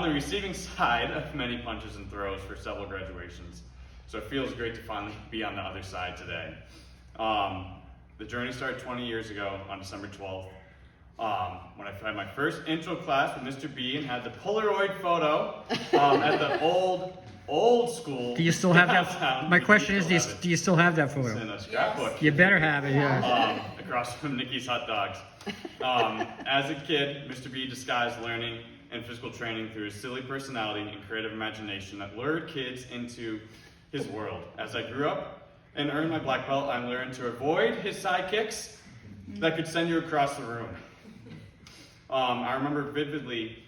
on the receiving side of many punches and throws for several graduations, so it feels great to finally be on the other side today. The journey started 20 years ago on December 12th, when I had my first intro class with Mr. B and had the Polaroid photo at the old school. Do you still have that? downtown. My question is, Still have do you still have that It's photo? in a scrapbook. You better have it, yeah. Across from Nikki's Hot Dogs. As a kid, Mr. B disguised learning and physical training through his silly personality and creative imagination that lured kids into his world. As I grew up and earned my black belt, I learned to avoid his sidekicks that could send you across the room. I remember vividly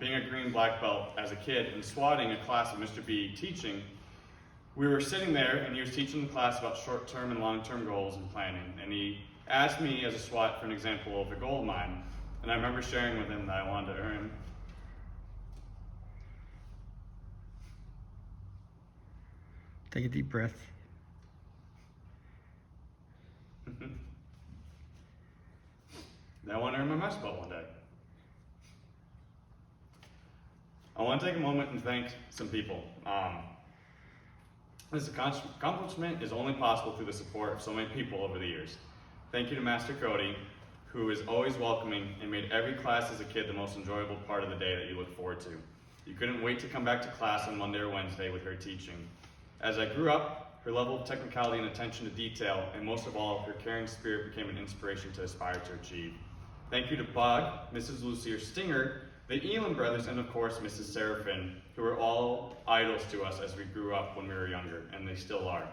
being a green black belt as a kid and swatting a class of Mr. B teaching. We were sitting there and he was teaching the class about short-term and long-term goals and planning. And he asked me as a SWAT for an example of a gold mine. And I remember sharing with him that I wanted to earn Take a deep breath. that I want to earn my master belt one day. I want to take a moment and thank some people. This accomplishment is only possible through the support of so many people over the years. Thank you to Master Cody, who is always welcoming and made every class as a kid the most enjoyable part of the day that you look forward to. You couldn't wait to come back to class on Monday or Wednesday with her teaching. As I grew up, her level of technicality and attention to detail, and most of all, her caring spirit became an inspiration to aspire to achieve. Thank you to Bug, Mrs. Lucier Stinger, the Elam brothers, and of course, Mrs. Seraphin, who were all idols to us as we grew up when we were younger, and they still are.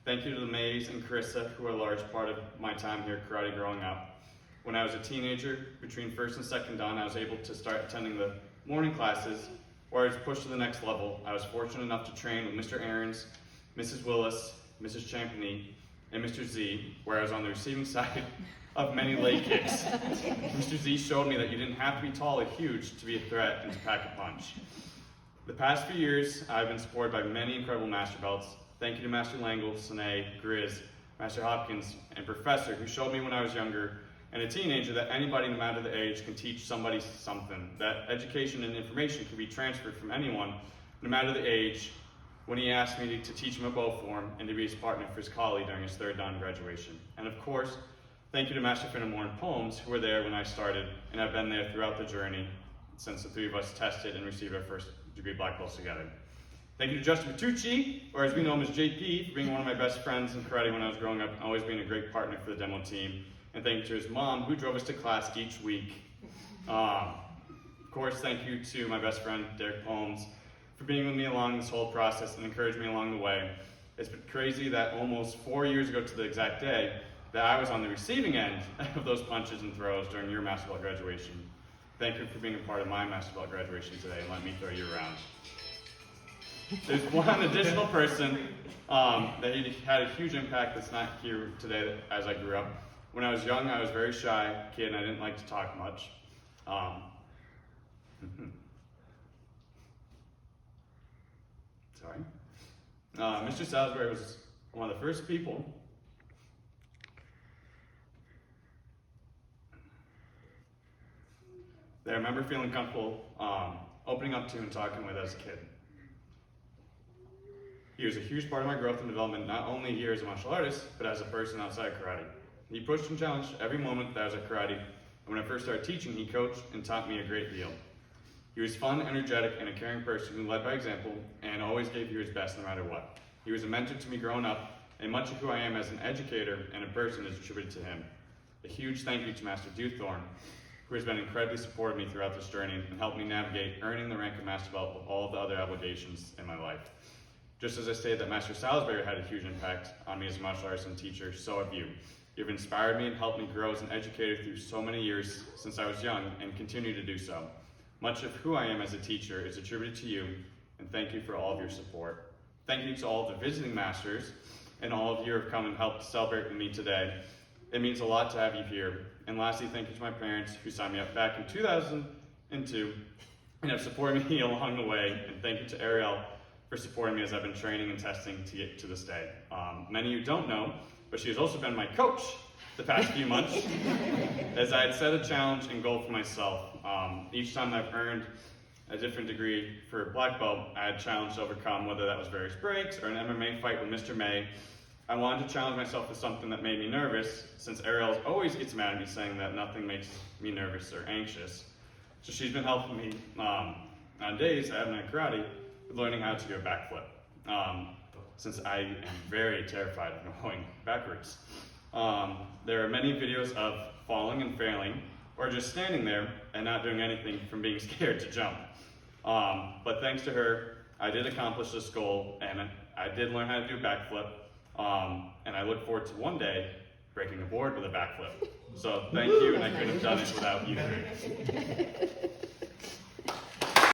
Thank you to the Mays and Carissa, who are a large part of my time here at karate growing up. When I was a teenager, between first and second dan, I was able to start attending the morning classes, where I was pushed to the next level. I was fortunate enough to train with Mr. Aarons, Mrs. Willis, Mrs. Champney, and Mr. Z, where I was on the receiving side of many leg kicks. Mr. Z showed me that you didn't have to be tall or huge to be a threat and to pack a punch. The past few years, I've been supported by many incredible master belts. Thank you to Master Langle, Sine, Grizz, Master Hopkins, and Professor, who showed me when I was younger and a teenager that anybody, no matter the age, can teach somebody something. That education and information can be transferred from anyone, no matter the age, when he asked me to teach him a bow form and to be his partner for his colleague during his third dan graduation. And of course, thank you to Master Finnemore and Poems, who were there when I started and have been there throughout the journey since the three of us tested and received our first degree black belts together. Thank you to Justin Bertucci, or as we know him as JP, for being one of my best friends in karate when I was growing up, and always being a great partner for the demo team. And thank you to his mom, who drove us to class each week. Of course, thank you to my best friend, Derek Poems, for being with me along this whole process and encouraging me along the way. It's been crazy that almost 4 years ago to the exact day, that I was on the receiving end of those punches and throws during your Master Belt graduation. Thank you for being a part of my Master Belt graduation today and let me throw you around. There's one additional person that had a huge impact that's not here today as I grew up. When I was young, I was a very shy kid and I didn't like to talk much. Sorry. Mr. Salisbury was one of the first people that I remember feeling comfortable opening up to and talking with as a kid. He was a huge part of my growth and development, not only here as a martial artist, but as a person outside karate. He pushed and challenged every moment that I was at karate, and when I first started teaching, he coached and taught me a great deal. He was fun, energetic, and a caring person who led by example and always gave you his best no matter what. He was a mentor to me growing up, and much of who I am as an educator and a person is attributed to him. A huge thank you to Master Dewthorn, who has been incredibly supportive of me throughout this journey and helped me navigate earning the rank of Master Belt with all the other obligations in my life. Just as I stated that Master Salisbury had a huge impact on me as a martial artist and teacher, so have you. You've inspired me and helped me grow as an educator through so many years since I was young and continue to do so. Much of who I am as a teacher is attributed to you, and thank you for all of your support. Thank you to all of the visiting masters and all of you who have come and helped celebrate with me today. It means a lot to have you here. And lastly, thank you to my parents who signed me up back in 2002 and have supported me along the way. And thank you to Ariel for supporting me as I've been training and testing to get to this day. Many of you don't know, but she has also been my coach the past few months as I had set a challenge and goal for myself. Each time I've earned a different degree for black belt, I had challenged to overcome, whether that was various breaks or an MMA fight with Mr. May. I wanted to challenge myself with something that made me nervous, since Ariel always gets mad at me saying that nothing makes me nervous or anxious. So she's been helping me on days I haven't had karate with learning how to do a backflip, since I am very terrified of going backwards. There are many videos of falling and failing, or just standing there and not doing anything from being scared to jump. But thanks to her, I did accomplish this goal, and I did learn how to do a backflip, and I look forward to one day breaking a board with a backflip. So thank you, and I couldn't have done it without you three.